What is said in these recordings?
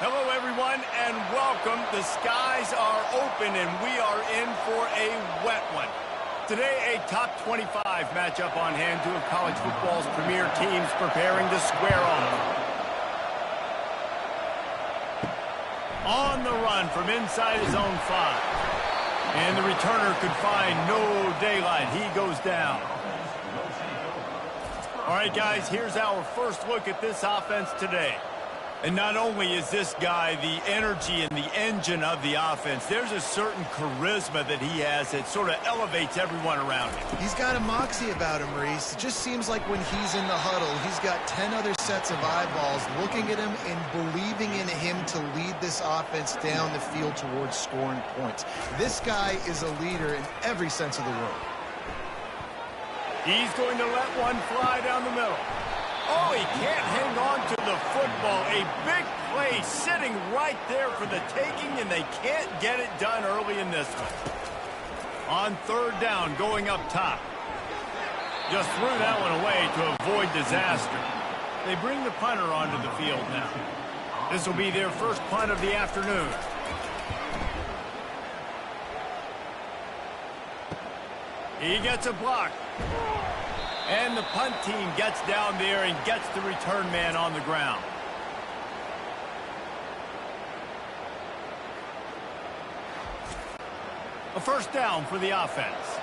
Hello, everyone, and welcome. The skies are open, and we are in for a wet one. Today, a top 25 matchup on hand, two of college football's premier teams preparing to square off. On the run from inside his own 5. And the returner could find no daylight. He goes down. All right, guys, here's our first look at this offense today. And not only is this guy the energy and the engine of the offense, there's a certain charisma that he has that sort of elevates everyone around him. He's got a moxie about him, Reese. It just seems like when he's in the huddle, he's got 10 other sets of eyeballs looking at him and believing in him to lead this offense down the field towards scoring points. This guy is a leader in every sense of the word. He's going to let one fly down the middle. Oh, he can't hang on to the football. A big play sitting right there for the taking, and they can't get it done early in this one. On third down, going up top. Just threw that one away to avoid disaster. They bring the punter onto the field now. This will be their first punt of the afternoon. He gets a block. And the punt team gets down there and gets the return man on the ground. A first down for the offense.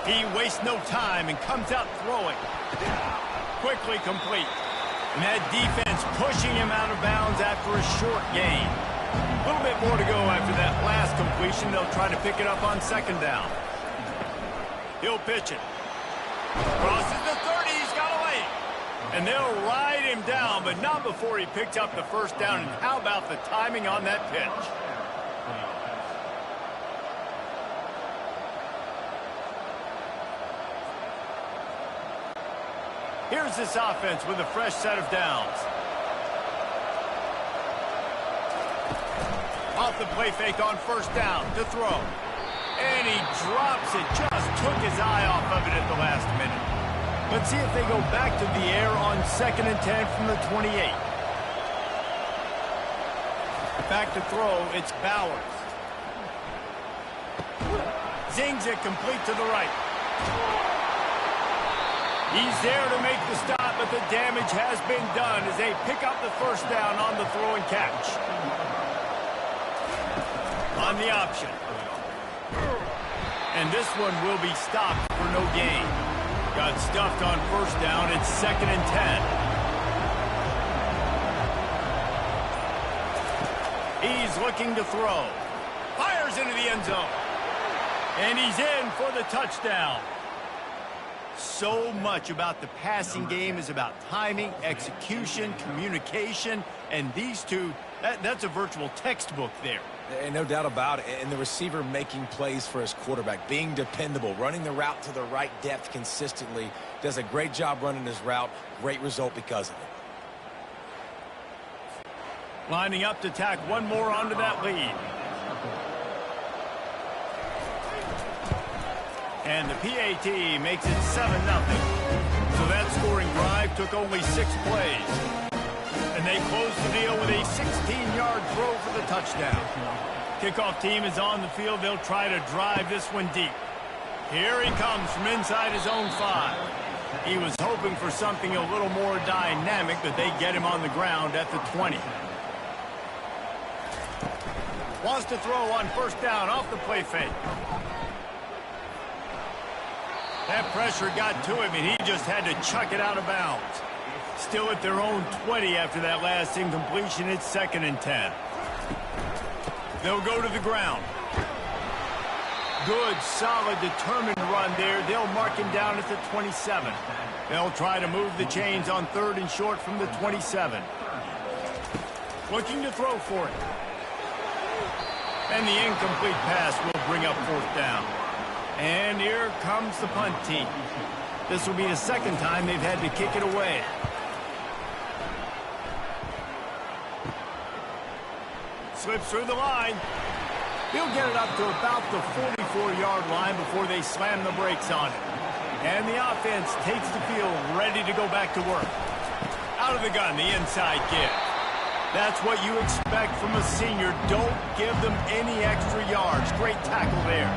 He wastes no time and comes out throwing. Quickly complete. And that defense pushing him out of bounds after a short gain. A little bit more to go after that last completion. They'll try to pick it up on second down. He'll pitch it. Crosses the 30. He's got away. And they'll ride him down, but not before he picks up the first down. And how about the timing on that pitch? Here's this offense with a fresh set of downs. Off the play fake on first down to throw. And he drops it. Just took his eye off of it at the last minute. Let's see if they go back to the air on 2nd and 10 from the 28. Back to throw. It's Bowers. Zings it complete to the right. He's there to make the stop, but the damage has been done as they pick up the first down on the throw and catch. On the option. And this one will be stopped for no gain. Got stuffed on first down. It's 2nd and 10. He's looking to throw. Fires into the end zone. And he's in for the touchdown. So much about the passing game is about timing, execution, communication, and these two, that's a virtual textbook there. And no doubt about it. And the receiver making plays for his quarterback, being dependable, running the route to the right depth consistently, does a great job running his route. Great result because of it. Lining up to tack one more onto that lead. And the PAT makes it 7-0. So that scoring drive took only 6 plays. And they close the deal with a 16-yard throw for the touchdown. Kickoff team is on the field. They'll try to drive this one deep. Here he comes from inside his own 5. He was hoping for something a little more dynamic, but they get him on the ground at the 20. Wants to throw on first down off the play fake. That pressure got to him, and he just had to chuck it out of bounds. Still at their own 20 after that last incompletion. It's 2nd and 10. They'll go to the ground. Good, solid, determined run there. They'll mark him down at the 27. They'll try to move the chains on 3rd and short from the 27. Looking to throw for it. And the incomplete pass will bring up 4th down. And here comes the punt team. This will be the 2nd time they've had to kick it away. Slips through the line. He'll get it up to about the 44-yard line before they slam the brakes on it. And the offense takes the field, ready to go back to work. Out of the gun, the inside give. That's what you expect from a senior. Don't give them any extra yards. Great tackle there.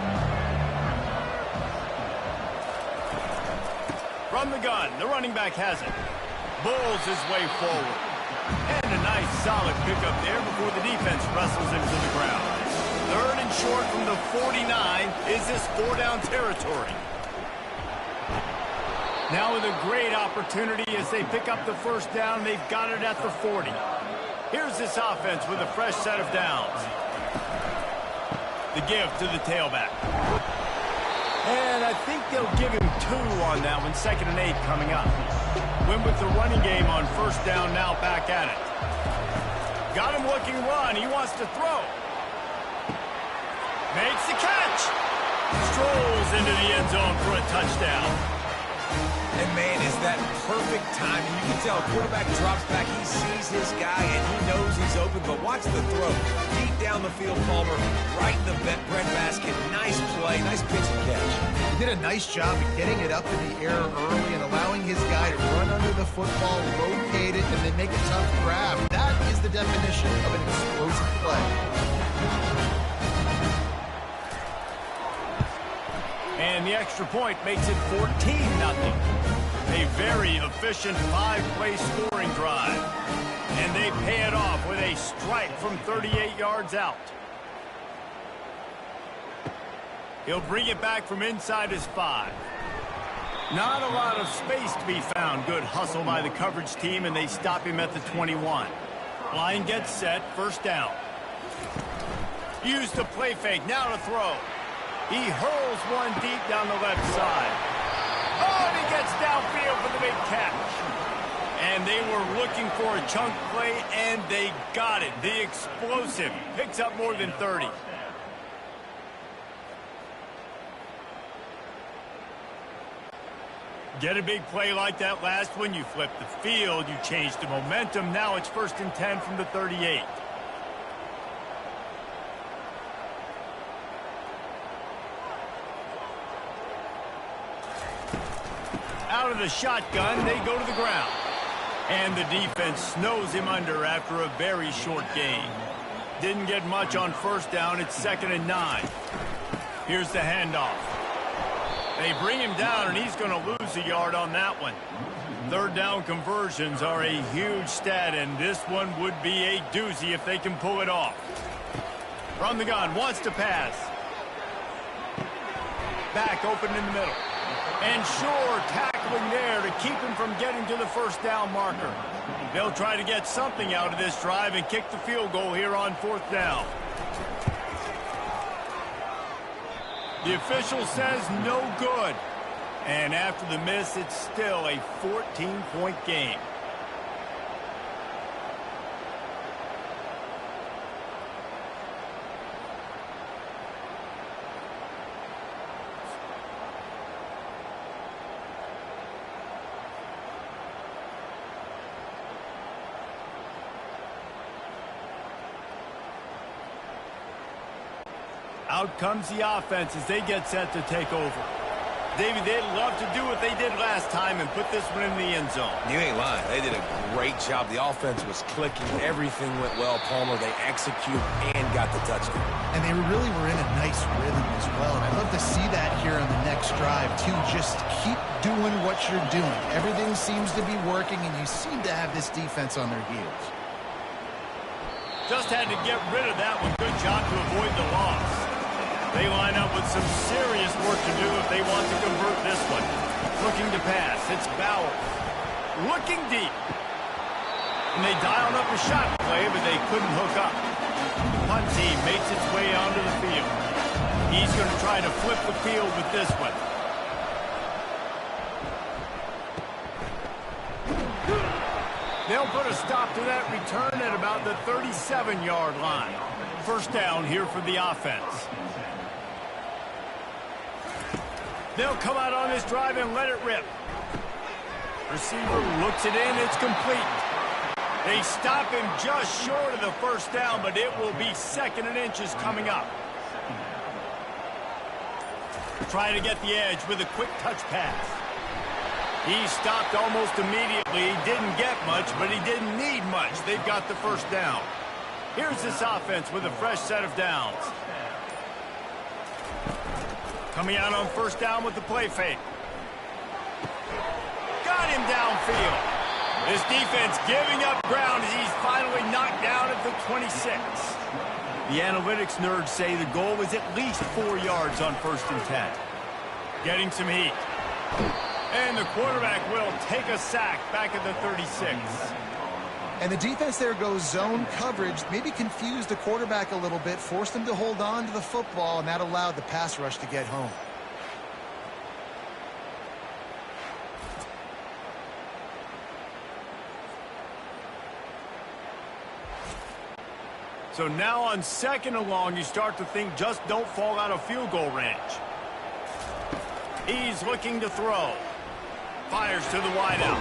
From the gun, the running back has it. Bulls his way forward. And a nice solid pickup there before the defense wrestles him to the ground. 3rd and short from the 49. Is this 4-down territory? Now with a great opportunity as they pick up the first down. They've got it at the 40. Here's this offense with a fresh set of downs. The give to the tailback. And I think they'll give him 2 on that one. 2nd and 8 coming up. Win with the running game on first down, now back at it. Got him looking run. He wants to throw. Makes the catch. Strolls into the end zone for a touchdown. And, man, is that perfect timing. You can tell quarterback drops back. He sees his guy, and he knows he's open. But watch the throw. Deep down the field, Palmer, right in the breadbasket. Nice play, nice pitch and catch. He did a nice job of getting it up in the air early and allowing his guy to run under the football, locate it, and then make a tough grab. That is the definition of an explosive play. And the extra point makes it 14-0. A very efficient 5-play scoring drive. And they pay it off with a strike from 38 yards out. He'll bring it back from inside his 5. Not a lot of space to be found. Good hustle by the coverage team, and they stop him at the 21. Line gets set, first down. Use the play fake, now to throw. He hurls one deep down the left side. Oh, and he gets downfield for the big catch. And they were looking for a chunk play, and they got it. The explosive picks up more than 30. Get a big play like that last one, you flip the field, you change the momentum. Now it's 1st and 10 from the 38. Out of the shotgun, they go to the ground. And the defense snows him under after a very short gain. Didn't get much on first down. It's 2nd and 9. Here's the handoff. They bring him down, and he's going to lose a yard on that one. 3rd down conversions are a huge stat, and this one would be a doozy if they can pull it off. From the gun, wants to pass. Back open in the middle. And sure, tackling there to keep him from getting to the first down marker. They'll try to get something out of this drive and kick the field goal here on 4th down. The official says no good. And after the miss, it's still a 14-point game. Out comes the offense as they get set to take over. Davey, they'd love to do what they did last time and put this one in the end zone. You ain't lying. They did a great job. The offense was clicking. Everything went well, Palmer. They executed and got the touchdown. And they really were in a nice rhythm as well. And I'd love to see that here on the next drive, too. Just keep doing what you're doing. Everything seems to be working, and you seem to have this defense on their heels. Just had to get rid of that one. Good job to avoid the loss. They line up with some serious work to do if they want to convert this one. Looking to pass. It's Bauer. Looking deep. And they dialed up a shot play, but they couldn't hook up. The punt team makes its way onto the field. He's going to try to flip the field with this one. They'll put a stop to that return at about the 37-yard line. First down here for the offense. They'll come out on this drive and let it rip. Receiver looks it in. It's complete. They stop him just short of the first down, but it will be 2nd and inches coming up. Try to get the edge with a quick touch pass. He stopped almost immediately. Didn't get much, but he didn't need much. They've got the first down. Here's this offense with a fresh set of downs. Coming out on first down with the play fake. Got him downfield. This defense giving up ground as he's finally knocked down at the 26. The analytics nerds say the goal was at least 4 yards on 1st and 10. Getting some heat. And the quarterback will take a sack back at the 36. And the defense there goes zone coverage, maybe confused the quarterback a little bit, forced him to hold on to the football, and that allowed the pass rush to get home. So now on 2nd and long, you start to think just don't fall out of field goal range. He's looking to throw. Fires to the wideout.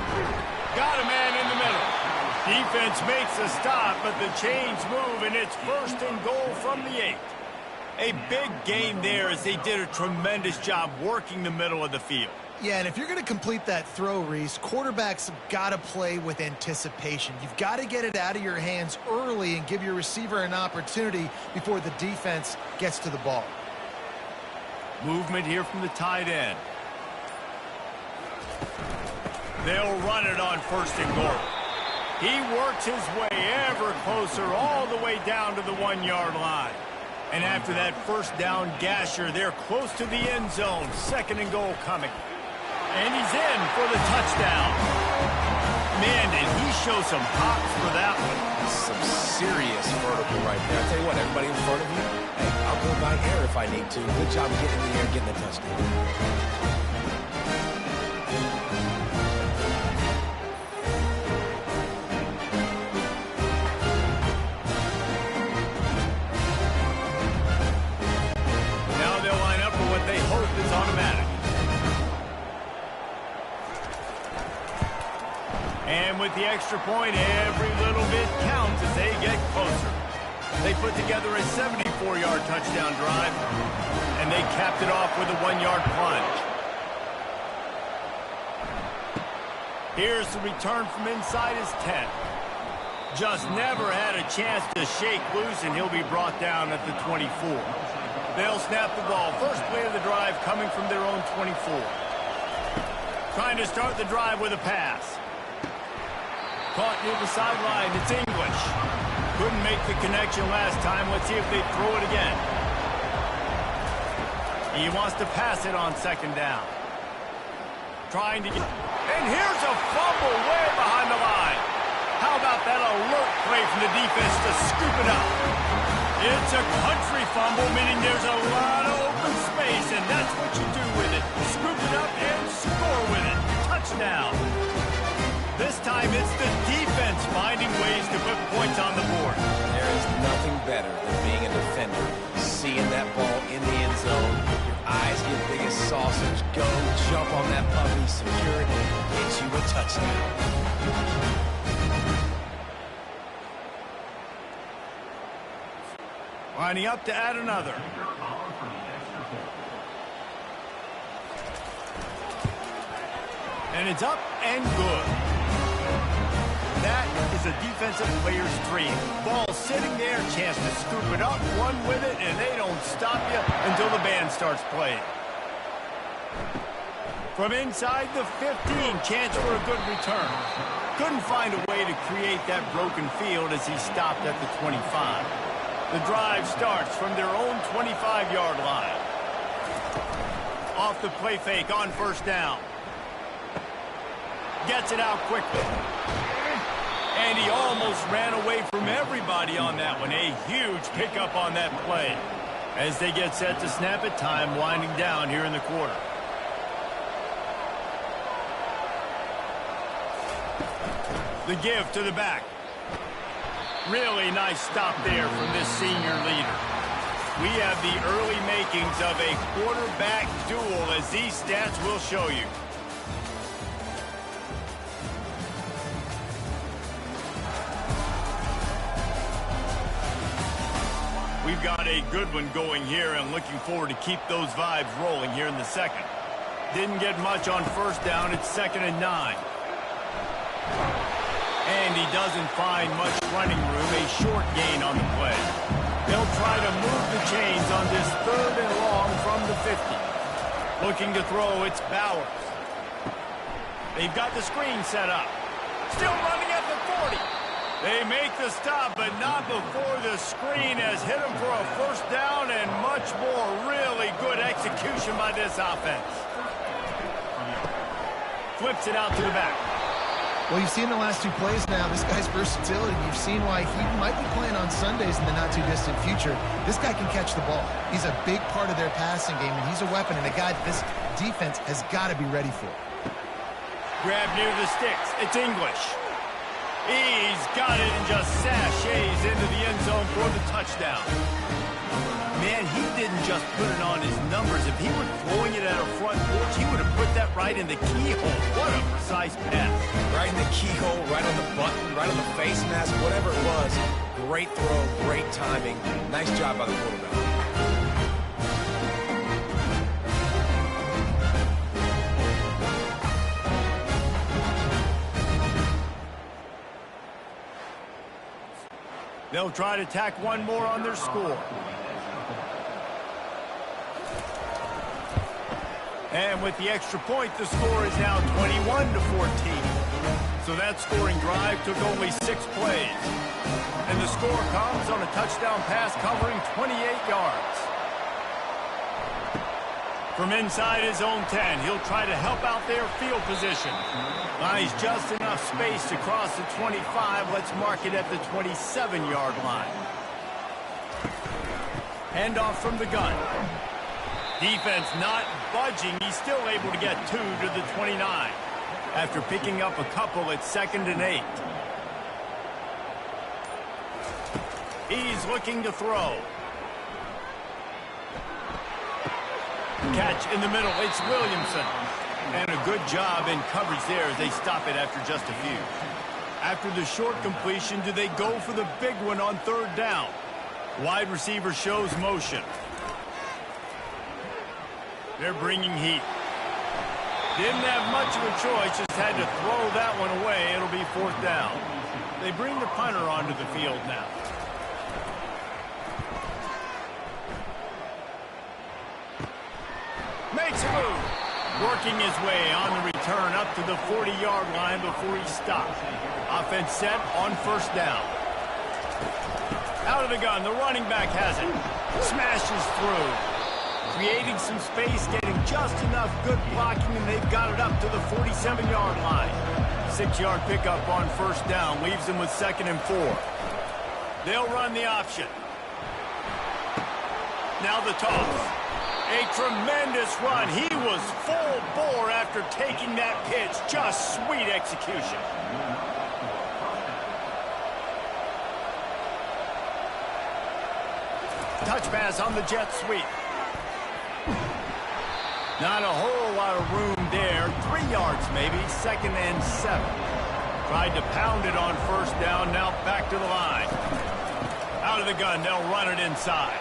Got a man in the middle. Defense makes a stop, but the chains move, and it's 1st and goal from the 8. A big gain there as they did a tremendous job working the middle of the field. Yeah, and if you're going to complete that throw, Reese, quarterbacks have got to play with anticipation. You've got to get it out of your hands early and give your receiver an opportunity before the defense gets to the ball. Movement here from the tight end. They'll run it on 1st and goal. He works his way ever closer all the way down to the 1-yard line. And after that first down gasher, they're close to the end zone. 2nd and goal coming. And he's in for the touchdown. Man, did he show some hops for that one. Some serious vertical right there. I'll tell you what, everybody in front of you, hey, I'll go by air if I need to. Good job getting in the air, getting the touchdown. Automatic. And with the extra point, every little bit counts as they get closer. They put together a 74-yard touchdown drive, and they capped it off with a 1-yard plunge. Here's the return from inside his 10. Just never had a chance to shake loose, and he'll be brought down at the 24. They'll snap the ball. First play of the drive coming from their own 24. Trying to start the drive with a pass. Caught near the sideline. It's English. Couldn't make the connection last time. Let's see if they throw it again. He wants to pass it on 2nd down. Trying to get... And here's a fumble way behind the line. How about that alert play from the defense to scoop it up? It's a country fumble, meaning there's a lot of open space, and that's what you do with it. Scoop it up and score with it. Touchdown. This time it's the defense finding ways to put points on the board. There is nothing better than being a defender. Seeing that ball in the end zone, your eyes get big as sausage. Go, jump on that puppy, secure it, get you a touchdown. Lining up to add another. And it's up and good. That is a defensive player's dream. Ball sitting there, chance to scoop it up, run with it, and they don't stop you until the band starts playing. From inside the 15, chance for a good return. Couldn't find a way to create that broken field as he stopped at the 25. The drive starts from their own 25-yard line. Off the play fake on 1st down. Gets it out quickly. And he almost ran away from everybody on that one. A huge pickup on that play. As they get set to snap it, time winding down here in the quarter. The give to the back. Really nice stop there from this senior leader. We have the early makings of a quarterback duel, as these stats will show you. We've got a good one going here and looking forward to keep those vibes rolling here in the second. Didn't get much on first down. It's 2nd and 9. And he doesn't find much running room. A short gain on the play. They'll try to move the chains on this 3rd and long from the 50. Looking to throw, it's Bowers. They've got the screen set up. Still running at the 40. They make the stop, but not before the screen has hit them for a first down and much more. Really good execution by this offense. Flips it out to the back. Well, you've seen the last 2 plays now. This guy's versatility. You've seen why he might be playing on Sundays in the not-too-distant future. This guy can catch the ball. He's a big part of their passing game, and he's a weapon and a guy this defense has got to be ready for. Grab near the sticks. It's English. He's got it and just sashays into the end zone for the touchdown. Man, he didn't just put it on his numbers. If he were throwing it at a front porch, he would have put that right in the keyhole. What a precise pass. Right in the keyhole, right on the button, right on the face mask, whatever it was. Great throw, great timing. Nice job by the quarterback. They'll try to tack one more on their score. And with the extra point, the score is now 21-14. So that scoring drive took only 6 plays. And the score comes on a touchdown pass covering 28 yards. From inside his own 10, he'll try to help out their field position. He's just enough space to cross the 25. Let's mark it at the 27-yard line. Handoff from the gun. Defense not budging. He's still able to get 2 to the 29. After picking up a couple, it's 2nd and 8. He's looking to throw. Catch in the middle. It's Williamson. And a good job in coverage there as they stop it after just a few. After the short completion, do they go for the big one on 3rd down? Wide receiver shows motion. They're bringing heat. Didn't have much of a choice, just had to throw that one away. It'll be 4th down. They bring the punter onto the field now. Makes a move. Working his way on the return up to the 40-yard line before he stopped. Offense set on 1st down. Out of the gun, the running back has it. Smashes through. Creating some space, getting just enough good blocking, and they've got it up to the 47-yard line. 6-yard pickup on 1st down, leaves them with 2nd and 4. They'll run the option. Now the toss. A tremendous run. He was full bore after taking that pitch. Just sweet execution. Touch pass on the jet sweep. Not a whole lot of room there. 3 yards maybe. 2nd and 7. Tried to pound it on 1st down. Now back to the line. Out of the gun. They'll run it inside.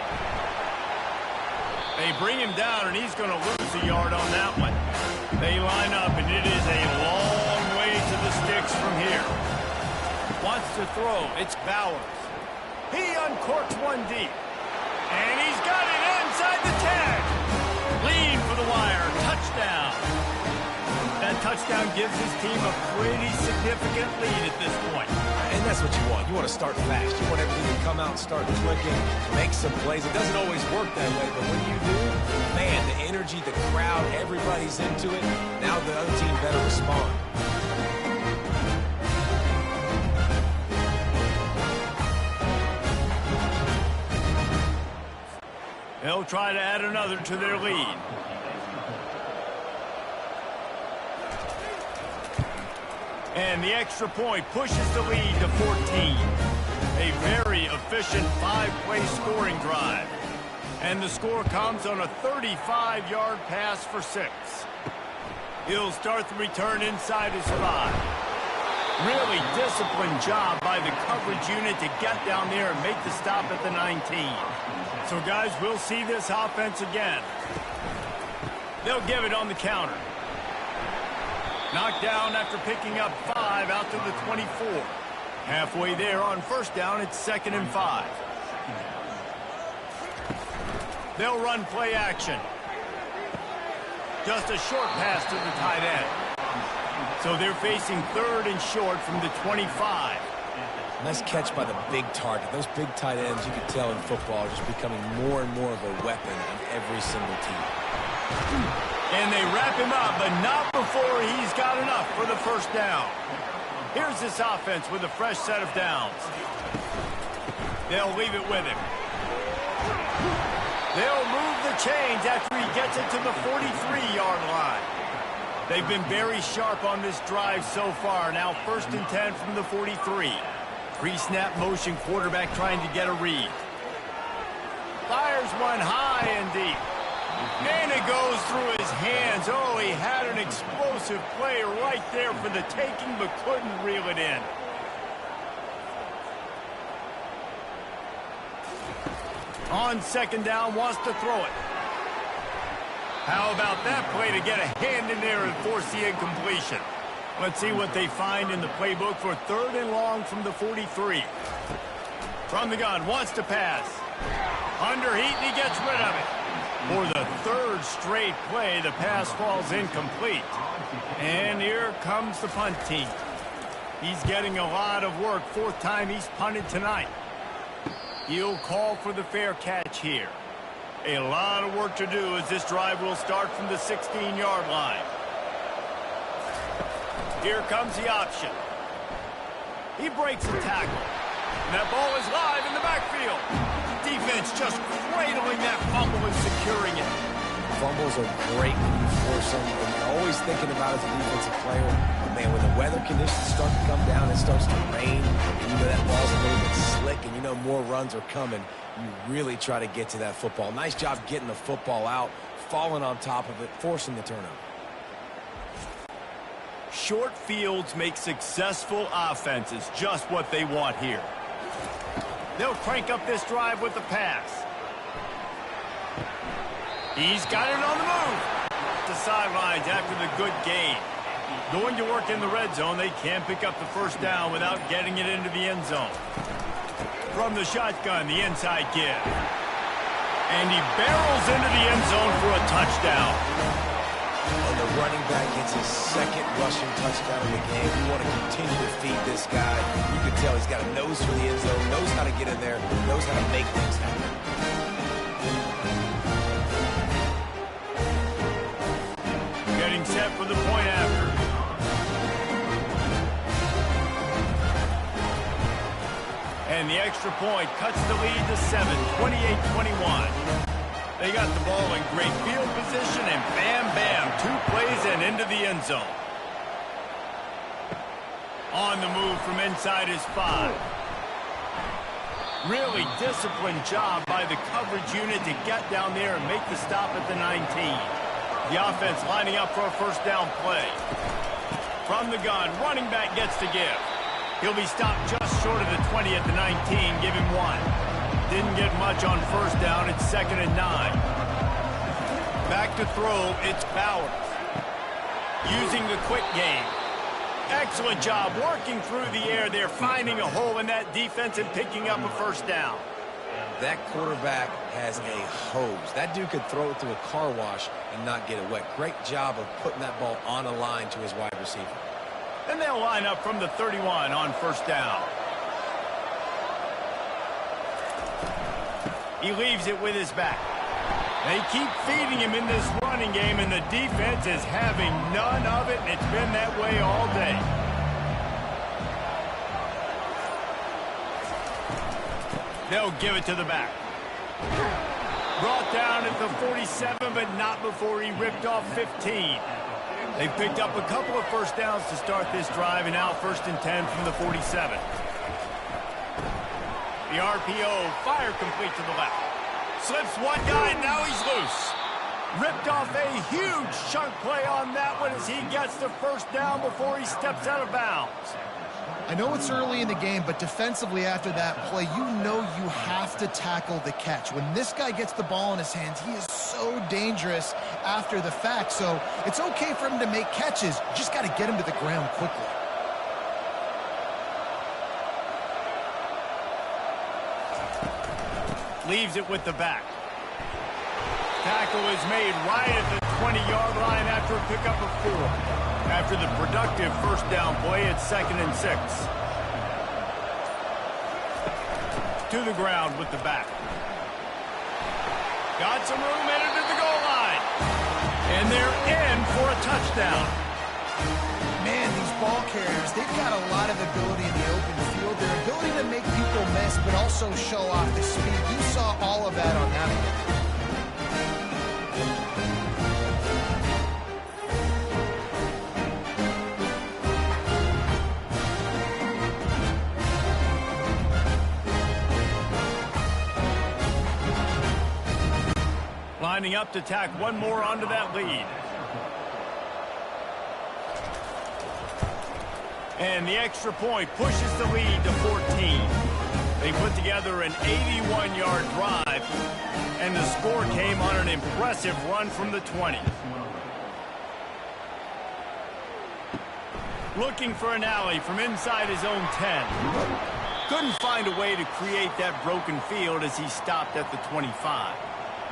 They bring him down, and he's going to lose a yard on that one. They line up, and it is a long way to the sticks from here. Wants to throw. It's Bowers. He uncorks one deep. And he's got it inside the 10. Lean for the wire. Touchdown. That touchdown gives his team a pretty significant lead at this point. And that's what you want. You want to start fast. You want everything to come out and start clicking, make some plays. It doesn't always work that way, but when you do, man, the energy, the crowd, everybody's into it. Now the other team better respond. They'll try to add another to their lead. And the extra point pushes the lead to 14. A very efficient 5-play scoring drive. And the score comes on a 35-yard pass for 6. He'll start the return inside his 5. Really disciplined job by the coverage unit to get down there and make the stop at the 19. So, guys, we'll see this offense again. They'll give it on the counter. Knocked down after picking up 5 out to the 24. Halfway there on first down, it's 2nd and 5. They'll run play action. Just a short pass to the tight end. So they're facing 3rd and short from the 25. Nice catch by the big target. Those big tight ends, you can tell in football, are just becoming more and more of a weapon on every single team. And they wrap him up, but not before he's got enough for the first down. Here's this offense with a fresh set of downs. They'll leave it with him. They'll move the chains after he gets it to the 43-yard line. They've been very sharp on this drive so far. Now 1st and 10 from the 43. Pre-snap motion, quarterback trying to get a read. Fires one high and deep. And it goes through his hands. Oh, he had an explosive play right there for the taking, but couldn't reel it in. On 2nd down, wants to throw it. How about that play to get a hand in there and force the incompletion? Let's see what they find in the playbook for 3rd and long from the 43. From the gun, wants to pass. Under heat, and he gets rid of it. For the 3rd straight play, the pass falls incomplete. And here comes the punt team. He's getting a lot of work. 4th time he's punted tonight. He'll call for the fair catch here. A lot of work to do as this drive will start from the 16-yard line. Here comes the option. He breaks the tackle. And that ball is live in the backfield. Defense just cradling that fumble and securing it. Fumbles are great when you force them, and you're always thinking about as a defensive player, but man, when the weather conditions start to come down, it starts to rain, and you know that ball's a little bit slick, and you know more runs are coming, you really try to get to that football. Nice job getting the football out, falling on top of it, forcing the turnover. Short fields make successful offenses just what they want here. They'll crank up this drive with the pass. He's got it on the move. The sidelines after the good gain. Going to work in the red zone, they can't pick up the first down without getting it into the end zone. From the shotgun, the inside give. And he barrels into the end zone for a touchdown. And the running back gets his 2nd rushing touchdown of the game. You want to continue to feed this guy. You can tell he's got a nose for the end zone, knows how to get in there, knows how to make things happen. Getting set for the point after. And the extra point cuts the lead to 7, 28-21. They got the ball in great field position, and bam, bam, 2 plays and into the end zone. On the move from inside his 5. Really disciplined job by the coverage unit to get down there and make the stop at the 19. The offense lining up for a first down play. From the gun, running back gets to give. He'll be stopped just short of the 20 at the 19, give him 1. Didn't get much on first down. It's 2nd and 9. Back to throw. It's Bowers. Using the quick game. Excellent job working through the air there, finding a hole in that defense and picking up a first down. That quarterback has a hose. That dude could throw it through a car wash and not get it wet. Great job of putting that ball on a line to his wide receiver. And they'll line up from the 31 on first down. He leaves it with his back. They keep feeding him in this running game, and the defense is having none of it, and it's been that way all day. They'll give it to the back. Brought down at the 47, but not before he ripped off 15. They picked up a couple of first downs to start this drive, and now 1st and 10 from the 47. The RPO, fire complete to the left. Slips one guy, and now he's loose. Ripped off a huge chunk play on that one as he gets the first down before he steps out of bounds. I know it's early in the game, but defensively after that play, you know you have to tackle the catch. When this guy gets the ball in his hands, he is so dangerous after the fact. So it's okay for him to make catches. You just got to get him to the ground quickly. Leaves it with the back. Tackle is made right at the 20-yard line after a pickup of 4. After the productive first down play, it's 2nd and 6. To the ground with the back. Got some room, headed to the goal line. And they're in for a touchdown. Man, these ball carriers, they've got a lot of ability in the open field. Their ability to make people miss, but also show off the speed. You saw all of that on that one. Lining up to tack one more onto that lead. And the extra point pushes the lead to 14. They put together an 81-yard drive, and the score came on an impressive run from the 20. Looking for an alley from inside his own 10. Couldn't find a way to create that broken field as he stopped at the 25.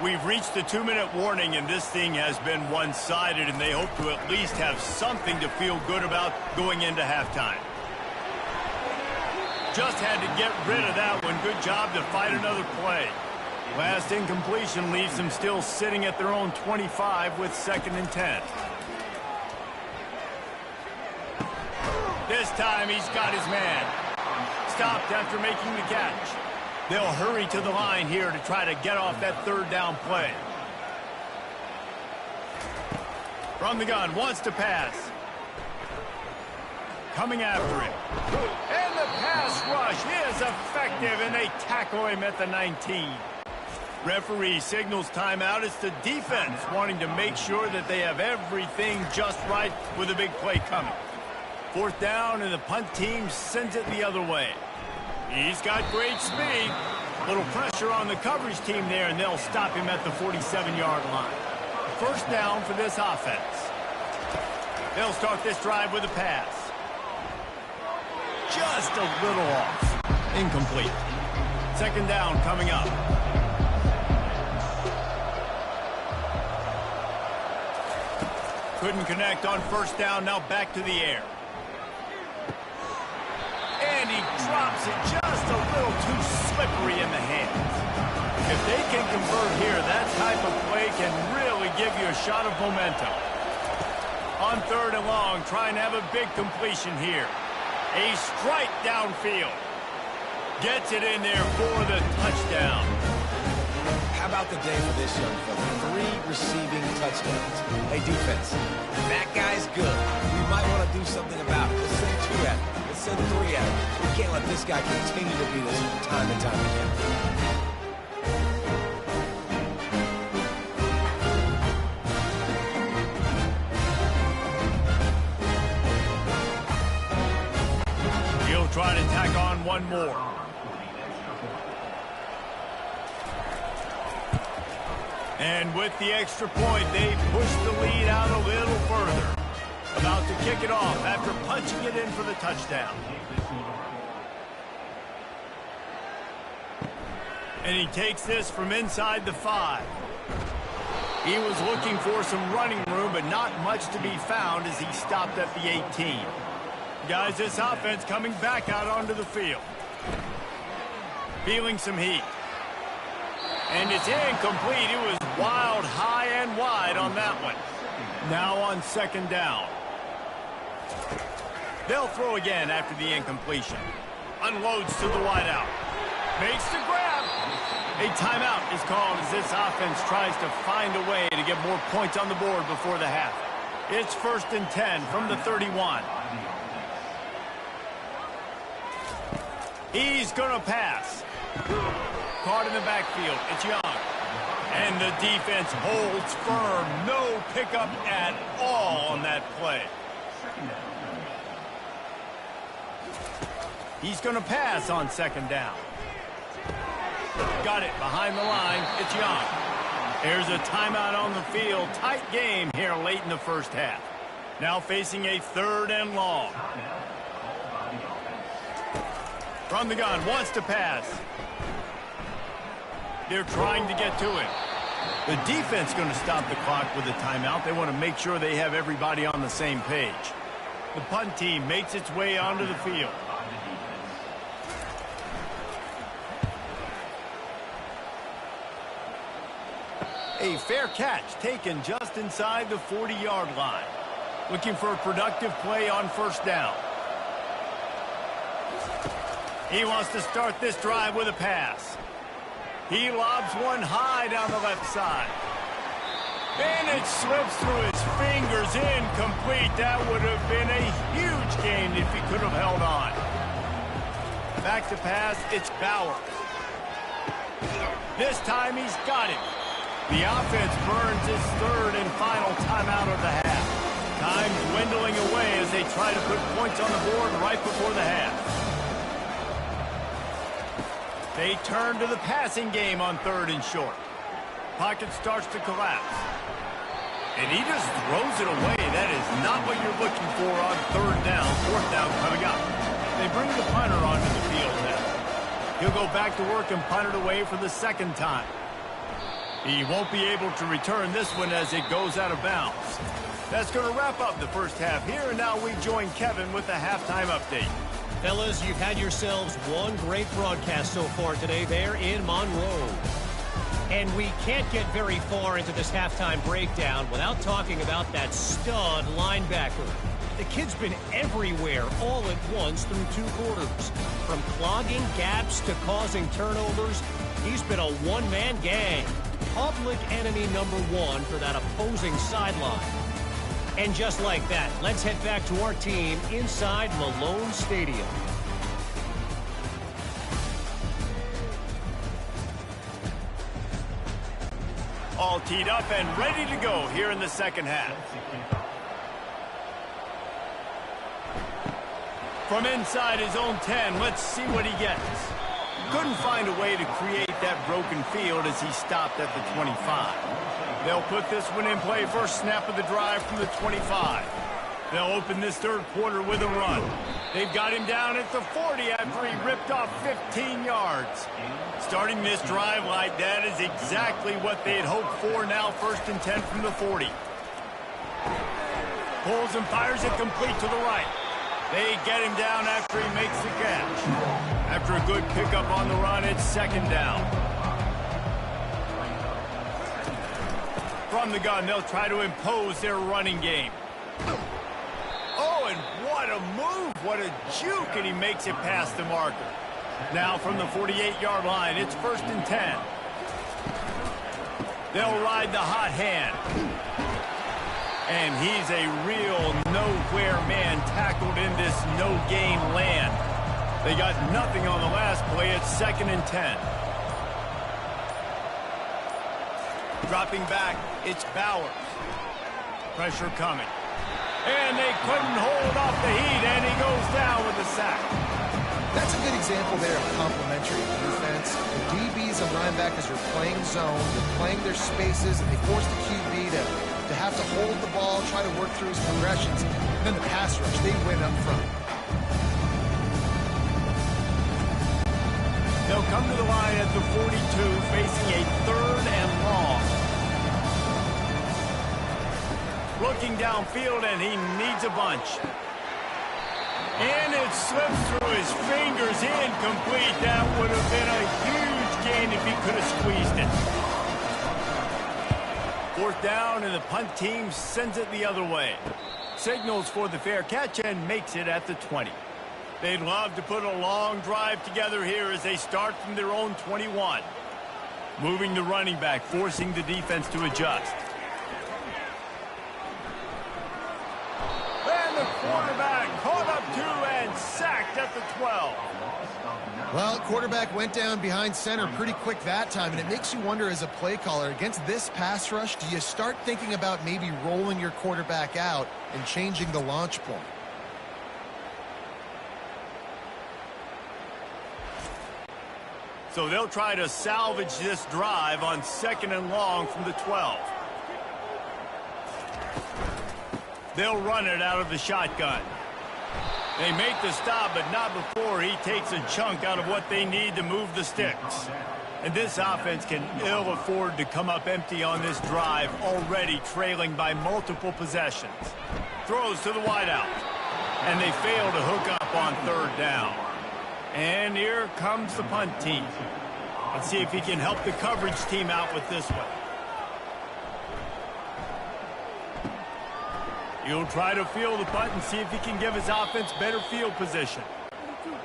We've reached the 2-minute warning, and this thing has been one-sided, and they hope to at least have something to feel good about going into halftime. Just had to get rid of that one. Good job to fight another play. Last incompletion leaves them still sitting at their own 25 with 2nd and 10. This time he's got his man. Stopped after making the catch. They'll hurry to the line here to try to get off that 3rd down play. From the gun, wants to pass. Coming after him. And the pass rush is effective, and they tackle him at the 19. Referee signals timeout. It's the defense wanting to make sure that they have everything just right with a big play coming. 4th down, and the punt team sends it the other way. He's got great speed. Little pressure on the coverage team there, and they'll stop him at the 47-yard line. 1st down for this offense. They'll start this drive with a pass. Just a little off. Incomplete. 2nd down coming up. Couldn't connect on 1st down. Now back to the air. And he drops it just a little too slippery in the hands. If they can convert here, that type of play can really give you a shot of momentum. On 3rd and long, trying to have a big completion here. A strike downfield. Gets it in there for the touchdown. How about the day for this young fella? 3 receiving touchdowns. Hey, defense, that guy's good. We might want to do something about it. Let's send 2 at him. Let's send 3 at him. We can't let this guy continue to beat us time and time again. He'll try to tack on one more. And with the extra point, they push the lead out a little further. About to kick it off after punching it in for the touchdown. And he takes this from inside the 5. He was looking for some running room, but not much to be found as he stopped at the 18. Guys, this offense coming back out onto the field. Feeling some heat. And it's incomplete. It was wild, high and wide on that one. Now on 2nd down. They'll throw again after the incompletion. Unloads to the wideout. Makes the grab. A timeout is called as this offense tries to find a way to get more points on the board before the half. It's 1st and 10 from the 31. He's going to pass. Caught in the backfield. It's Young. And the defense holds firm. No pickup at all on that play. He's going to pass on second down. Got it behind the line. It's Young. There's a timeout on the field. Tight game here late in the first half. Now facing a 3rd and long. From the gun, wants to pass. They're trying to get to him. The defense going to stop the clock with a timeout. They want to make sure they have everybody on the same page. The punt team makes its way onto the field. A fair catch taken just inside the 40-yard line. Looking for a productive play on first down. He wants to start this drive with a pass. He lobs one high down the left side. And it slips through his fingers, incomplete. That would have been a huge gain if he could have held on. Back to pass, it's Bowers. This time he's got it. The offense burns its 3rd and final timeout of the half. Time dwindling away as they try to put points on the board right before the half. They turn to the passing game on 3rd and short. Pocket starts to collapse. And he just throws it away. That is not what you're looking for on 3rd down. 4th down coming up. They bring the punter onto the field now. He'll go back to work and punt it away for the 2nd time. He won't be able to return this one as it goes out of bounds. That's going to wrap up the first half here, and now we join Kevin with the halftime update. Fellas, you've had yourselves one great broadcast so far today there in Monroe. And we can't get very far into this halftime breakdown without talking about that stud linebacker. The kid's been everywhere all at once through 2 quarters. From clogging gaps to causing turnovers, he's been a one-man gang. Public enemy number 1 for that opposing sideline. And just like that, let's head back to our team inside Malone Stadium. All teed up and ready to go here in the second half. From inside his own 10, let's see what he gets. Couldn't find a way to create that broken field as he stopped at the 25. They'll put this one in play first snap of the drive from the 25. They'll open this 3rd quarter with a run. They've got him down at the 40 after he ripped off 15 yards. Starting this drive like that is exactly what they had hoped for. Now 1st and 10 from the 40. Pulls and fires it complete to the right. They get him down after he makes the catch. After a good pickup on the run, it's 2nd down. From the gun, they'll try to impose their running game. Oh, and what a move. What a juke, and he makes it past the marker. Now from the 48-yard line, it's 1st and 10. They'll ride the hot hand. And he's a real nowhere man tackled in this no-gain land. They got nothing on the last play. It's 2nd and 10. Dropping back, it's Bowers. Pressure coming. And they couldn't hold off the heat, and he goes down with a sack. That's a good example there of complementary defense. The DBs and linebackers are playing zone, they're playing their spaces, and they force the QB to have to hold the ball, try to work through his progressions. And then the pass rush, they win up front. They'll come to the line at the 42, facing a 3rd and long. Looking downfield, and he needs a bunch. And it slips through his fingers, incomplete. That would have been a huge gain if he could have squeezed it. 4th down, and the punt team sends it the other way. Signals for the fair catch and makes it at the 20. They'd love to put a long drive together here as they start from their own 21. Moving the running back, forcing the defense to adjust. And the quarterback caught up to and sacked at the 12. Well, quarterback went down behind center pretty quick that time, and it makes you wonder as a play caller, against this pass rush, do you start thinking about maybe rolling your quarterback out and changing the launch point? So they'll try to salvage this drive on 2nd and long from the 12. They'll run it out of the shotgun. They make the stop, but not before he takes a chunk out of what they need to move the sticks. And this offense can ill afford to come up empty on this drive, already trailing by multiple possessions. Throws to the wideout. And they fail to hook up on 3rd down. And here comes the punt team. Let's see if he can help the coverage team out with this one. He'll try to field the punt and see if he can give his offense better field position.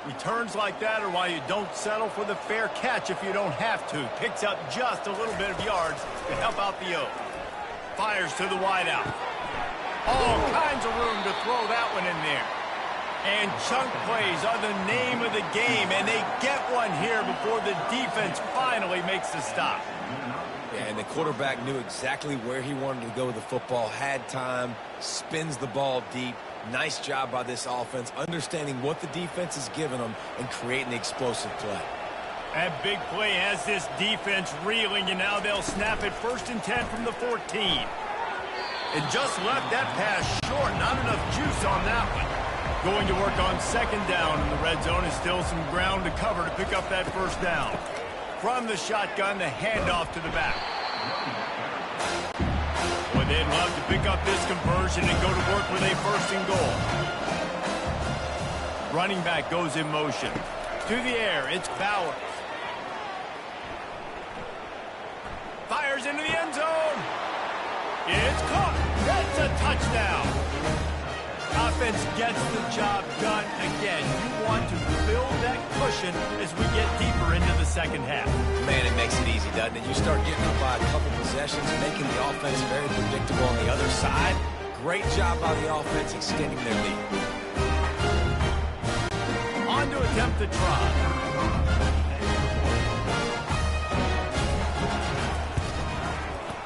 Returns like that are why you don't settle for the fair catch if you don't have to. Picks up just a little bit of yards to help out the O. Fires to the wideout. All kinds of room to throw that one in there. And chunk plays are the name of the game, and they get one here before the defense finally makes the stop. Yeah, and the quarterback knew exactly where he wanted to go with the football, had time, spins the ball deep. Nice job by this offense, understanding what the defense is giving them and creating the explosive play. That big play has this defense reeling, and now they'll snap it 1st and 10 from the 14. It just left that pass short. Not enough juice on that one. Going to work on 2nd down in the red zone is still some ground to cover to pick up that 1st down. From the shotgun, the handoff to the back. Boy, they'd love to pick up this conversion and go to work with a 1st and goal. Running back goes in motion. To the air, it's Bowers. Fires into the end zone. It's caught. That's a touchdown. Offense gets the job done again. You want to build that cushion as we get deeper into the 2nd half. Man, it makes it easy, doesn't it? You start getting up by a couple possessions, making the offense very predictable on the other side. Great job by the offense extending their lead. On to attempt the try.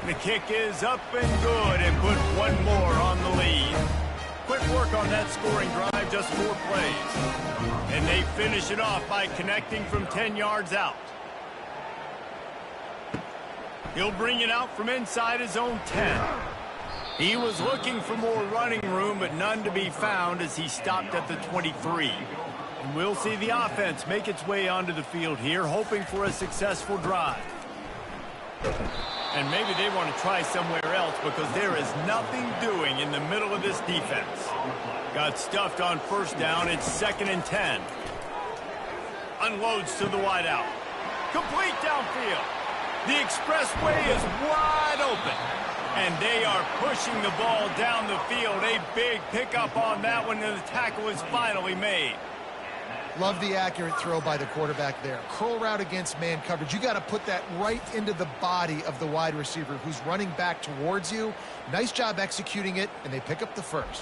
The kick is up and good and put one more on the lead. Quick work on that scoring drive, just 4 plays. And they finish it off by connecting from 10 yards out. He'll bring it out from inside his own 10. He was looking for more running room, but none to be found as he stopped at the 23. And we'll see the offense make its way onto the field here, hoping for a successful drive. And maybe they want to try somewhere else because there is nothing doing in the middle of this defense. Got stuffed on 1st down. It's 2nd and 10. Unloads to the wideout. Complete downfield. The expressway is wide open. And they are pushing the ball down the field. A big pickup on that one, and the tackle is finally made. Love the accurate throw by the quarterback there. Curl route against man coverage. You got to put that right into the body of the wide receiver who's running back towards you. Nice job executing it, and they pick up the 1st.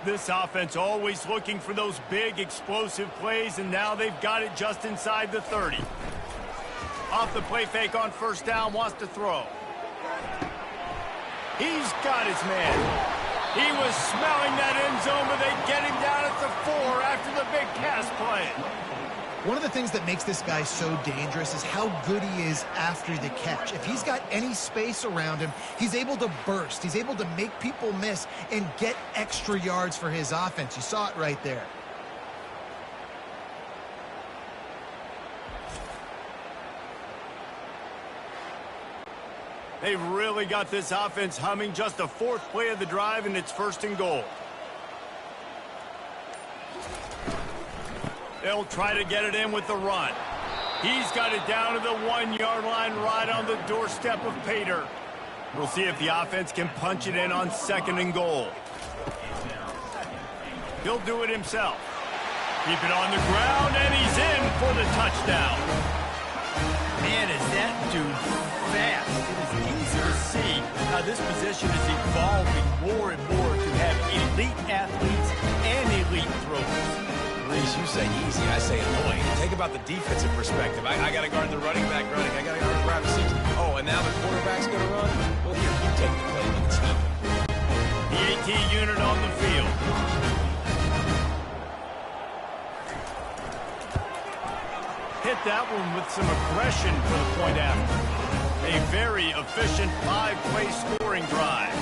This offense always looking for those big explosive plays, and now they've got it just inside the 30. Off the play fake on 1st down, wants to throw. He's got his man. He was smelling that end zone, but they get him down at the 4 after the big pass play. One of the things that makes this guy so dangerous is how good he is after the catch. If he's got any space around him, he's able to burst. He's able to make people miss and get extra yards for his offense. You saw it right there. They've really got this offense humming. Just the 4th play of the drive, and it's 1st and goal. They'll try to get it in with the run. He's got it down to the 1-yard line right on the doorstep of Pater. We'll see if the offense can punch it in on 2nd and goal. He'll do it himself. Keep it on the ground, and he's in for the touchdown. Man, is that dude fast. It is easy to see how this position is evolving more and more to have elite athletes and elite throwers. Reese, you say easy, I say annoying. Think about the defensive perspective. I got to guard the running back running. I got to guard the wide receivers. Oh, and now the quarterback's going to run? Well, here, you take the play. It's nothing. The AT unit on the field. that one with some aggression for the point after. A very efficient 5-play scoring drive.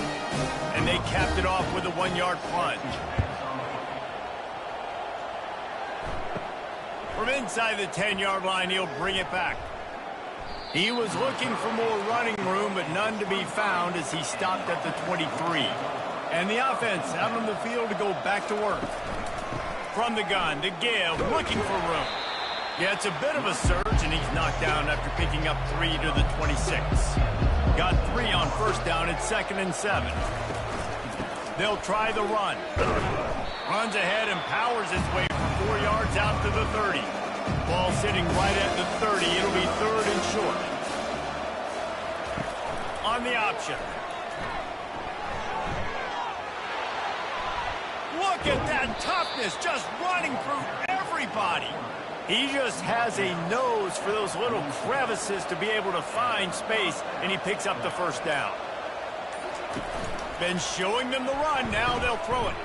And they capped it off with a 1-yard plunge. From inside the 10-yard line, he'll bring it back. He was looking for more running room, but none to be found as he stopped at the 23. And the offense out on the field to go back to work. From the gun, the give, looking for room. Yeah, it's a bit of a surge, and he's knocked down after picking up 3 to the 26. Got 3 on first down at 2nd and 7. They'll try the run. Runs ahead and powers his way for 4 yards out to the 30. Ball sitting right at the 30. It'll be 3rd and short. On the option. Look at that toughness, just running through everybody. He just has a nose for those little crevices to be able to find space, and he picks up the first down. Been showing them the run, now they'll throw it.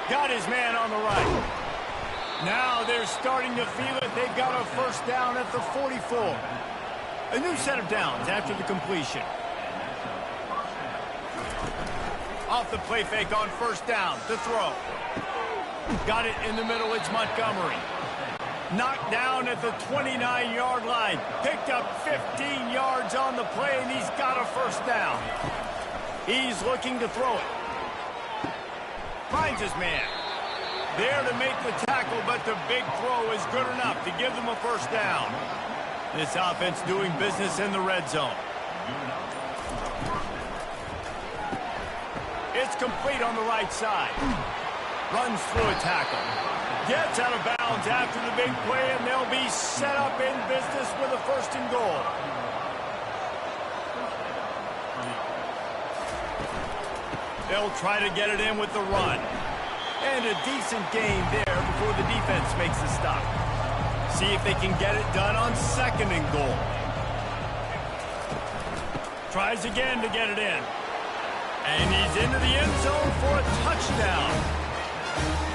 Got his man on the right. Now they're starting to feel it. They've got a first down at the 44. A new set of downs after the completion. Off the play fake on first down to throw. Got it in the middle. It's Montgomery. Knocked down at the 29-yard line. Picked up 15 yards on the play, and he's got a first down. He's looking to throw it. Finds his man. There to make the tackle, but the big throw is good enough to give them a first down. This offense doing business in the red zone. It's complete on the right side. Runs through a tackle. Gets out of bounds after the big play, and they'll be set up in business with a 1st and goal. They'll try to get it in with the run. And a decent gain there before the defense makes the stop. See if they can get it done on 2nd and goal. Tries again to get it in. And he's into the end zone for a touchdown.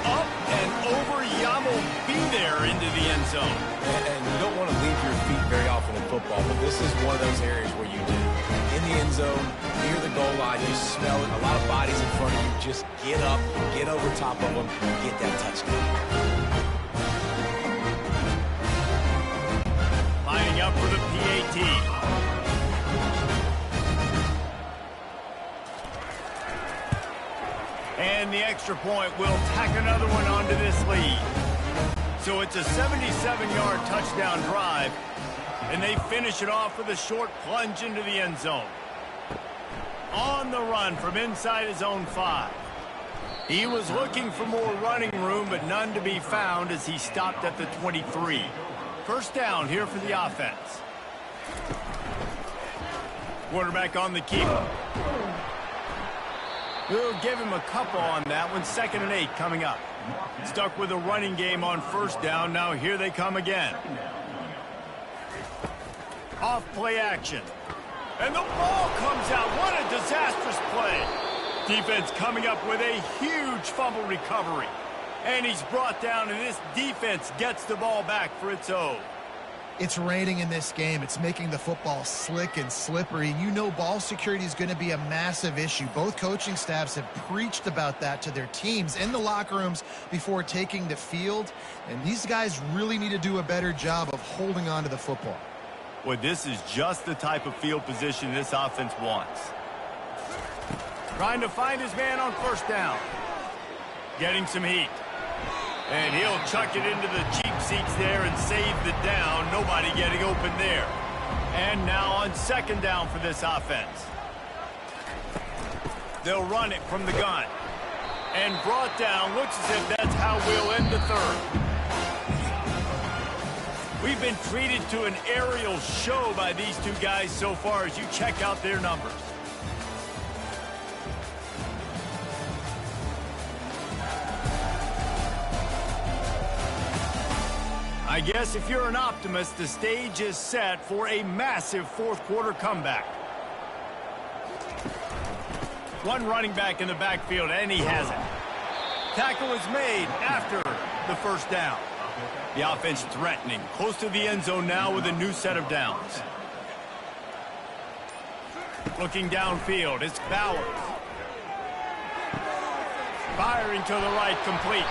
Up and over, Yamo be there into the end zone. And you don't want to leave your feet very often in football, but this is one of those areas where you do. In the end zone, near the goal line, you smell it. A lot of bodies in front of you. Just get up, get over top of them, get that touchdown. Lining up for the PAT. And the extra point will tack another one onto this lead. So it's a 77-yard touchdown drive, and they finish it off with a short plunge into the end zone. On the run from inside his own 5. He was looking for more running room, but none to be found as he stopped at the 23. First down here for the offense. Quarterback on the keeper. We'll give him a couple on that one. 2nd and 8 coming up. Stuck with a running game on first down. Now here they come again. Off play action. And the ball comes out. What a disastrous play. Defense coming up with a huge fumble recovery. And he's brought down, and this defense gets the ball back for its own. It's raining in this game. It's making the football slick and slippery. You know ball security is going to be a massive issue. Both coaching staffs have preached about that to their teams in the locker rooms before taking the field. And these guys really need to do a better job of holding on to the football. Well, this is just the type of field position this offense wants. Trying to find his man on first down. Getting some heat. And he'll chuck it into the cheap seats there and save the down. Nobody getting open there. And now on 2nd down for this offense. They'll run it from the gun. And brought down. Looks as if that's how we'll end the 3rd. We've been treated to an aerial show by these two guys so far as you check out their numbers. I guess if you're an optimist, the stage is set for a massive 4th quarter comeback. One running back in the backfield, and he has it. Tackle is made after the first down. The offense threatening, close to the end zone now with a new set of downs. Looking downfield, it's Bowers. Firing to the right, complete.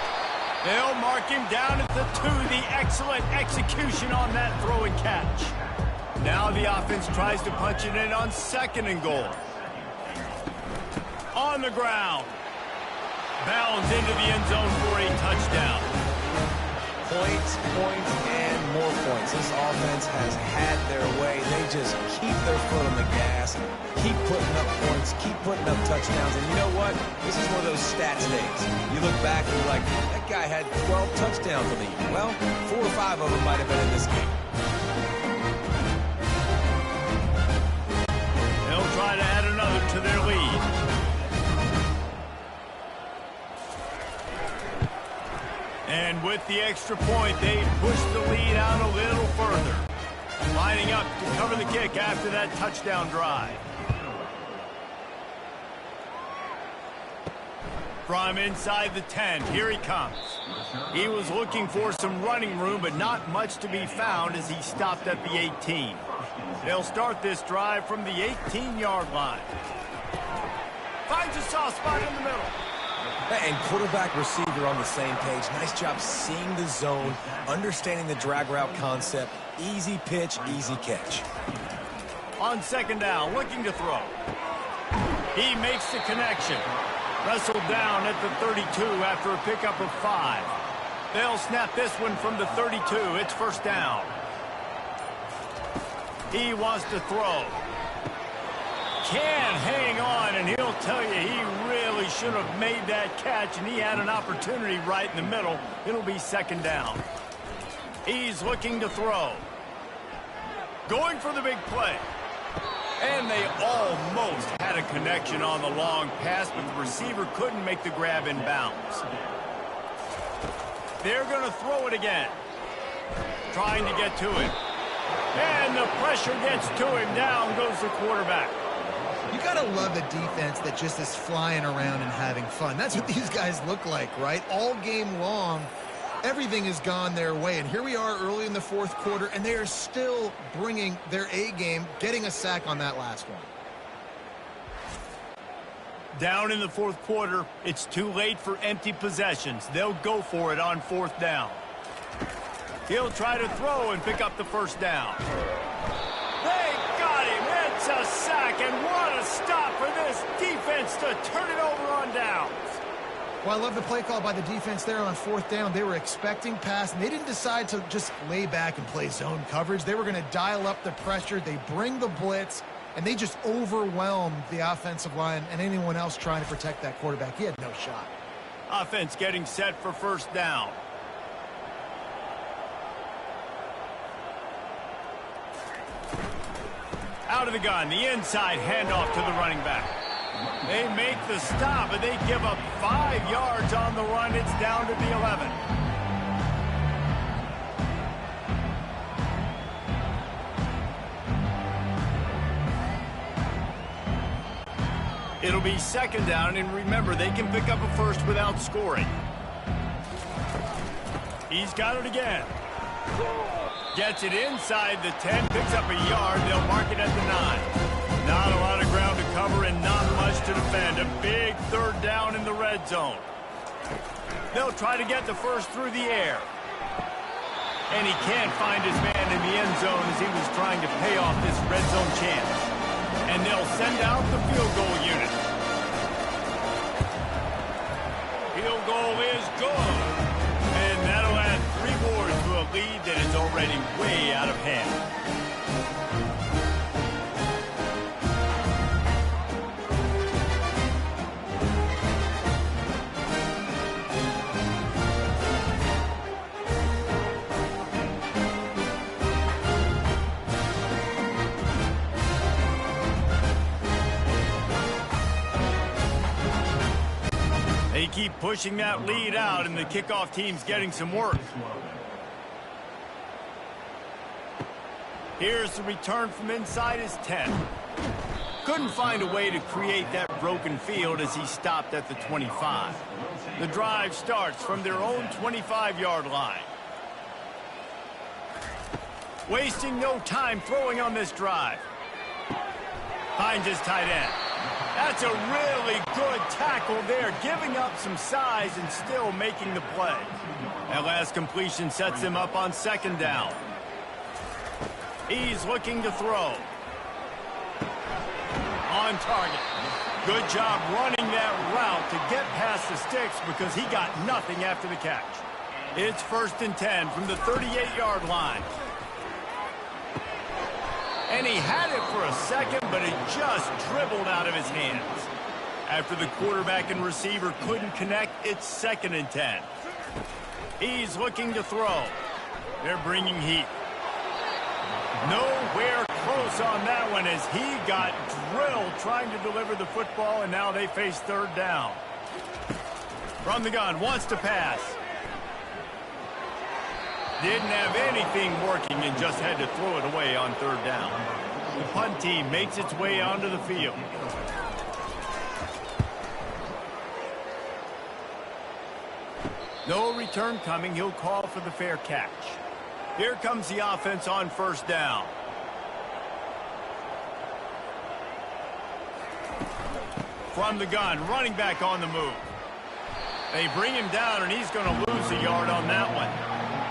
They'll mark him down at the 2. The excellent execution on that throw and catch. Now the offense tries to punch it in on 2nd and goal. On the ground. Bounds into the end zone for a touchdown. Points, and more points. This offense has had their way. They just keep their foot on the gas, keep putting up points, keep putting up touchdowns. And you know what? This is one of those stats days. You look back and you're like, that guy had 12 touchdowns on the year. Well, 4 or 5 of them might have been in this game. They'll try to add another to their lead. And with the extra point, they push the lead out a little further. Lining up to cover the kick after that touchdown drive. From inside the 10, here he comes. He was looking for some running room, but not much to be found as he stopped at the 18. They'll start this drive from the 18-yard line. Finds a soft spot in the middle. And quarterback receiver on the same page. Nice job seeing the zone, understanding the drag route concept. Easy pitch, easy catch. On 2nd down, looking to throw. He makes the connection. Wrestled down at the 32 after a pickup of 5. They'll snap this one from the 32. It's 1st down. He wants to throw. Can hang on, and he'll tell you he really should have made that catch, and he had an opportunity right in the middle. It'll be 2nd down. He's looking to throw. Going for the big play. And they almost had a connection on the long pass, but the receiver couldn't make the grab in bounds. They're going to throw it again. Trying to get to it. And the pressure gets to him. Down goes the quarterback. You got to love a defense that just is flying around and having fun. That's what these guys look like, right? All game long, everything has gone their way. And here we are early in the 4th quarter, and they are still bringing their A game, getting a sack on that last one. Down in the 4th quarter, it's too late for empty possessions. They'll go for it on 4th down. He'll try to throw and pick up the 1st down. They got him. It's a sack, and what a stop for this defense to turn it over on downs. Well, I love the play call by the defense there on 4th down. They were expecting pass, and they didn't decide to just lay back and play zone coverage. They were going to dial up the pressure. They bring the blitz, and they just overwhelmed the offensive line and anyone else trying to protect that quarterback. He had no shot. Offense getting set for 1st down. Out of the gun, the inside handoff to the running back. They make the stop, but they give up 5 yards on the run. It's down to the 11. It'll be 2nd down, and remember, they can pick up a 1st without scoring. He's got it again. Gets it inside the 10, picks up a yard. They'll mark it at the 9. Not a lot of ground to cover and not much to defend. A big 3rd down in the red zone. They'll try to get the 1st through the air. And he can't find his man in the end zone as he was trying to pay off this red zone chance. And they'll send out the field goal unit. Field goal is good. And that'll add 3 more to a lead that is already way out of hand. They keep pushing that lead out, and the kickoff team's getting some work. Here's the return from inside his 10. Couldn't find a way to create that broken field as he stopped at the 25. The drive starts from their own 25-yard line. Wasting no time throwing on this drive. Finds his tight end. That's a really good tackle there, giving up some size and still making the play. That last completion sets him up on second down. He's looking to throw. On target. Good job running that route to get past the sticks because he got nothing after the catch. It's 1st and 10 from the 38-yard line. And he had it for a second, but it just dribbled out of his hands. After the quarterback and receiver couldn't connect, it's 2nd and 10. He's looking to throw. They're bringing heat. Nowhere close on that one as he got drilled trying to deliver the football, and now they face 3rd down. From the gun, wants to pass. Didn't have anything working and just had to throw it away on 3rd down. The punt team makes its way onto the field. No return coming. He'll call for the fair catch. Here comes the offense on 1st down. From the gun, running back on the move. They bring him down, and he's going to lose a yard on that one.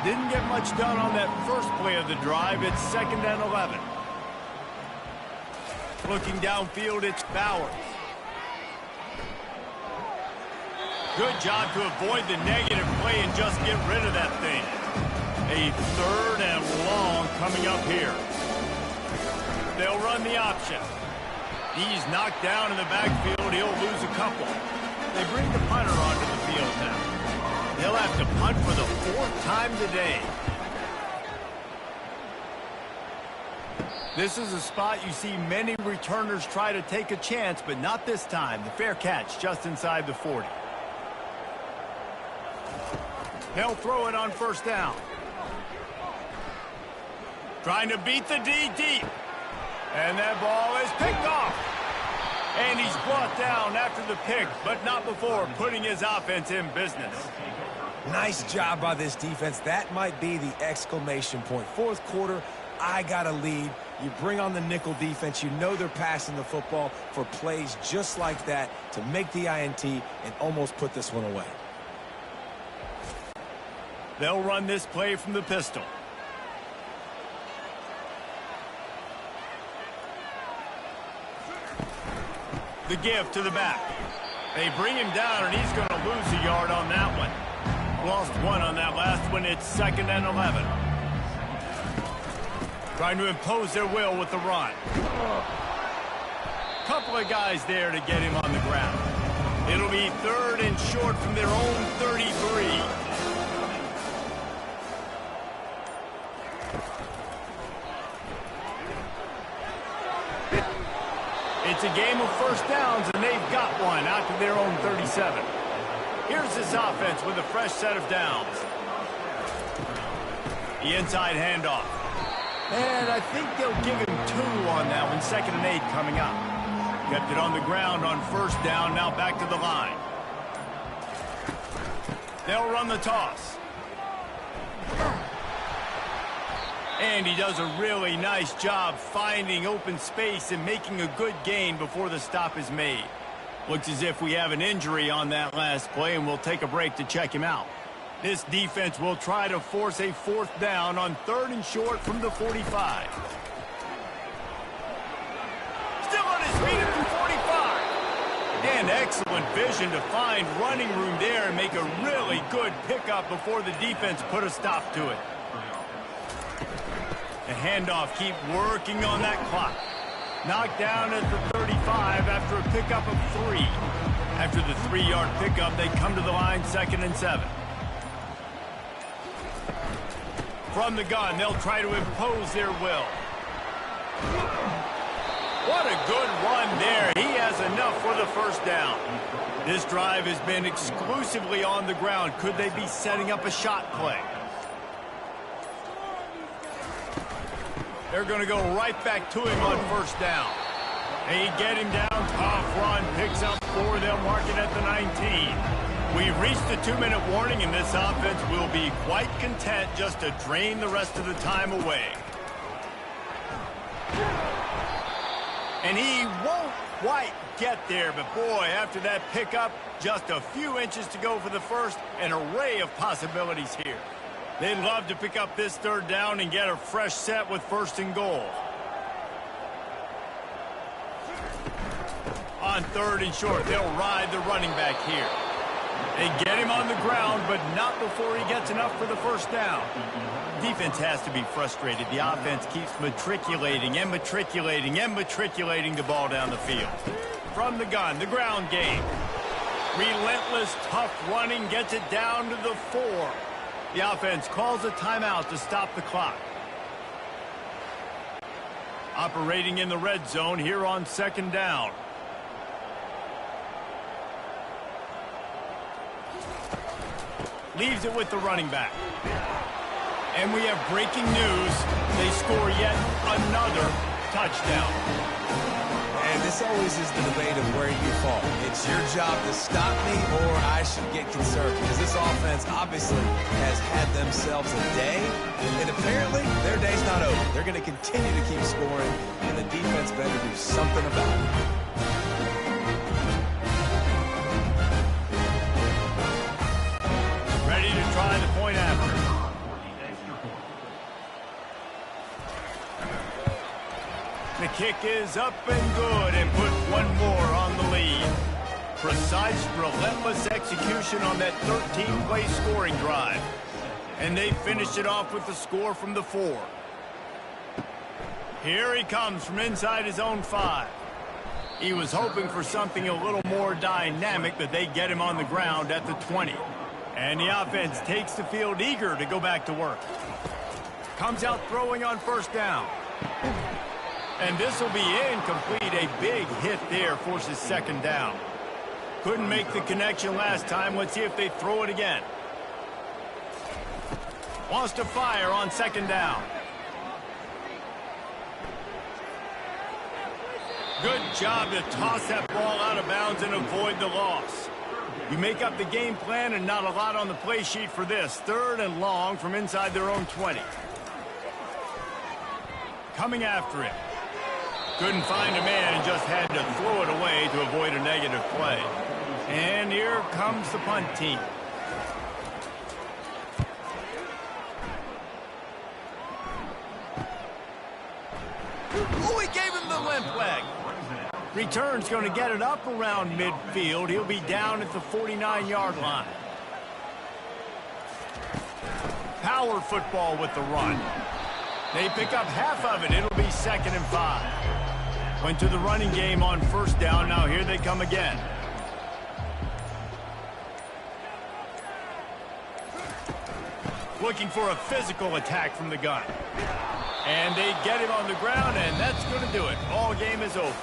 Didn't get much done on that first play of the drive. It's 2nd and 11. Looking downfield, it's Bowers. Good job to avoid the negative play and just get rid of that thing. A 3rd and long coming up here. They'll run the option. He's knocked down in the backfield. He'll lose a couple. They bring the punter onto the field now. He'll have to punt for the 4th time today. This is a spot you see many returners try to take a chance, but not this time. The fair catch just inside the 40. They'll throw it on 1st down. Trying to beat the D deep. And that ball is picked off. And he's brought down after the pick, but not before putting his offense in business. Nice job by this defense. That might be the exclamation point. 4th quarter, I got a lead. You bring on the nickel defense. You know they're passing the football for plays just like that to make the INT and almost put this one away. They'll run this play from the pistol. The give to the back. They bring him down, and he's going to lose a yard on that one. Lost 1 on that last one. It's 2nd and 11. Trying to impose their will with the run. Couple of guys there to get him on the ground. It'll be 3rd and short from their own 33. It's a game of 1st downs, and they've got one out to their own 37. Here's this offense with a fresh set of downs. The inside handoff. And I think they'll give him 2 on that one. 2nd and 8 coming up. Kept it on the ground on 1st down, now back to the line. They'll run the toss. And he does a really nice job finding open space and making a good gain before the stop is made. Looks as if we have an injury on that last play, and we'll take a break to check him out. This defense will try to force a 4th down on 3rd and short from the 45. Still on his feet at the 45. Again, excellent vision to find running room there and make a really good pickup before the defense put a stop to it. The handoff, keep working on that clock. Knocked down at the 35 after a pickup of 3. After the 3-yard pickup, they come to the line 2nd and 7. From the gun, they'll try to impose their will. What a good run there. He has enough for the 1st down. This drive has been exclusively on the ground. Could they be setting up a shot play? They're going to go right back to him on 1st down. They get him down. Tough run. Picks up 4. They'll mark it at the 19. We've reached the 2-minute warning, and this offense will be quite content just to drain the rest of the time away. And he won't quite get there, but boy, after that pickup, just a few inches to go for the first, an array of possibilities here. They'd love to pick up this third down and get a fresh set with first and goal. On third and short, they'll ride the running back here. They get him on the ground, but not before he gets enough for the first down. Defense has to be frustrated. The offense keeps matriculating and matriculating and matriculating the ball down the field. From the gun, the ground game. Relentless, tough running gets it down to the 4. The offense calls a timeout to stop the clock. Operating in the red zone here on second down. Leaves it with the running back. And we have breaking news. They score yet another touchdown. And this always is the debate of where you fall. It's your job to stop me or I should get concerned, because this offense obviously has had themselves a day, and apparently their day's not over. They're going to continue to keep scoring, and the defense better do something about it. Ready to try the point after. The kick is up and good, and put one more on the lead. Precise, relentless execution on that 13-play scoring drive. And they finish it off with the score from the 4. Here he comes from inside his own 5. He was hoping for something a little more dynamic, but they get him on the ground at the 20. And the offense takes the field eager to go back to work. Comes out throwing on first down. And this will be incomplete. A big hit there forces second down. Couldn't make the connection last time. Let's see if they throw it again. Wants to fire on second down. Good job to toss that ball out of bounds and avoid the loss. You make up the game plan, and not a lot on the play sheet for this. Third and long from inside their own 20. Coming after it. Couldn't find a man and just had to throw it away to avoid a negative play. And here comes the punt team. Oh, he gave him the limp leg. Return's going to get it up around midfield. He'll be down at the 49-yard line. Power football with the run. They pick up half of it. It'll be second and 5. Went to the running game on first down. Now here they come again. Looking for a physical attack from the gun. And they get him on the ground, and that's going to do it. All game is over.